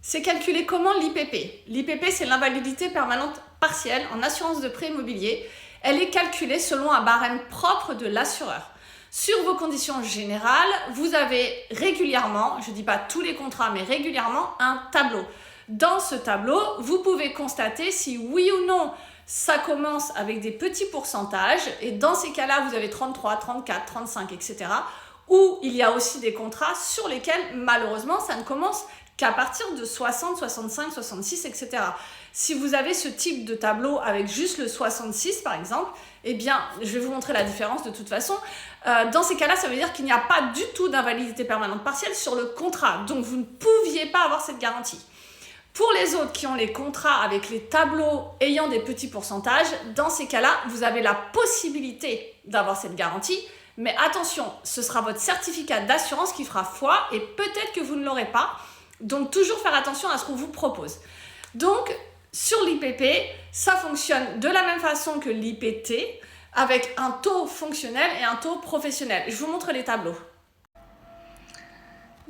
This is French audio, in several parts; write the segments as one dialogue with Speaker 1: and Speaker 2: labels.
Speaker 1: C'est calculé comment l'IPP? L'IPP, c'est l'invalidité permanente partielle en assurance de prêt immobilier. Elle est calculée selon un barème propre de l'assureur. Sur vos conditions générales, vous avez régulièrement, je ne dis pas tous les contrats, mais régulièrement un tableau. Dans ce tableau, vous pouvez constater si oui ou non ça commence avec des petits pourcentages, et dans ces cas-là, vous avez 33, 34, 35, etc. Ou il y a aussi des contrats sur lesquels, malheureusement, ça ne commence qu'à partir de 60, 65, 66, etc. Si vous avez ce type de tableau avec juste le 66, par exemple, eh bien, je vais vous montrer la différence de toute façon. Dans ces cas-là, ça veut dire qu'il n'y a pas du tout d'invalidité permanente partielle sur le contrat. Donc, vous ne pouviez pas avoir cette garantie. Pour les autres qui ont les contrats avec les tableaux ayant des petits pourcentages, dans ces cas-là, vous avez la possibilité d'avoir cette garantie. Mais attention, ce sera votre certificat d'assurance qui fera foi et peut-être que vous ne l'aurez pas. Donc, toujours faire attention à ce qu'on vous propose. Donc, sur l'IPP, ça fonctionne de la même façon que l'IPT avec un taux fonctionnel et un taux professionnel. Je vous montre les tableaux.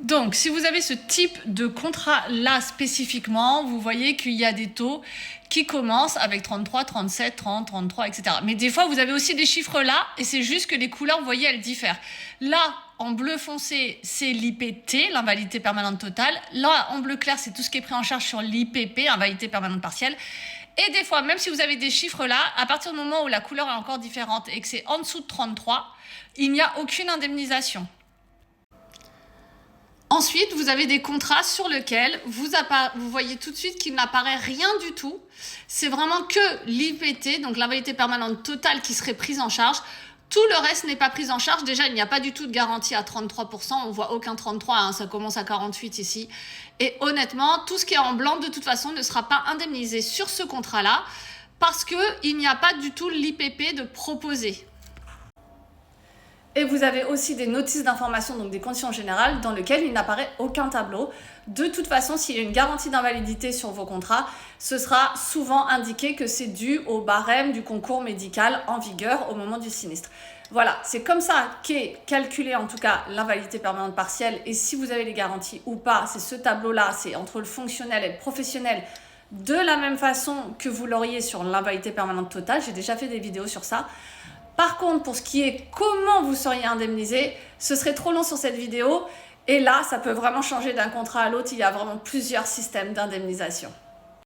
Speaker 1: Donc, si vous avez ce type de contrat-là spécifiquement, vous voyez qu'il y a des taux qui commencent avec 33, 37, 30, 33, etc. Mais des fois, vous avez aussi des chiffres là, et c'est juste que les couleurs, vous voyez, elles diffèrent. Là, en bleu foncé, c'est l'IPT, l'invalidité permanente totale. Là, en bleu clair, c'est tout ce qui est pris en charge sur l'IPP, invalidité permanente partielle. Et des fois, même si vous avez des chiffres là, à partir du moment où la couleur est encore différente et que c'est en dessous de 33, il n'y a aucune indemnisation. Ensuite, vous avez des contrats sur lesquels vous voyez tout de suite qu'il n'apparaît rien du tout. C'est vraiment que l'IPT, donc l'invalidité permanente totale, qui serait prise en charge. Tout le reste n'est pas pris en charge. Déjà, il n'y a pas du tout de garantie à 33%. On ne voit aucun 33, hein, ça commence à 48 ici. Et honnêtement, tout ce qui est en blanc, de toute façon, ne sera pas indemnisé sur ce contrat-là parce qu'il n'y a pas du tout l'IPP de proposer. Et vous avez aussi des notices d'information, donc des conditions générales, dans lesquelles il n'apparaît aucun tableau. De toute façon, s'il y a une garantie d'invalidité sur vos contrats, ce sera souvent indiqué que c'est dû au barème du concours médical en vigueur au moment du sinistre. Voilà, c'est comme ça qu'est calculée en tout cas l'invalidité permanente partielle. Et si vous avez les garanties ou pas, c'est ce tableau-là, c'est entre le fonctionnel et le professionnel, de la même façon que vous l'auriez sur l'invalidité permanente totale. J'ai déjà fait des vidéos sur ça. Par contre, pour ce qui est comment vous seriez indemnisé, ce serait trop long sur cette vidéo. Et là, ça peut vraiment changer d'un contrat à l'autre. Il y a vraiment plusieurs systèmes d'indemnisation.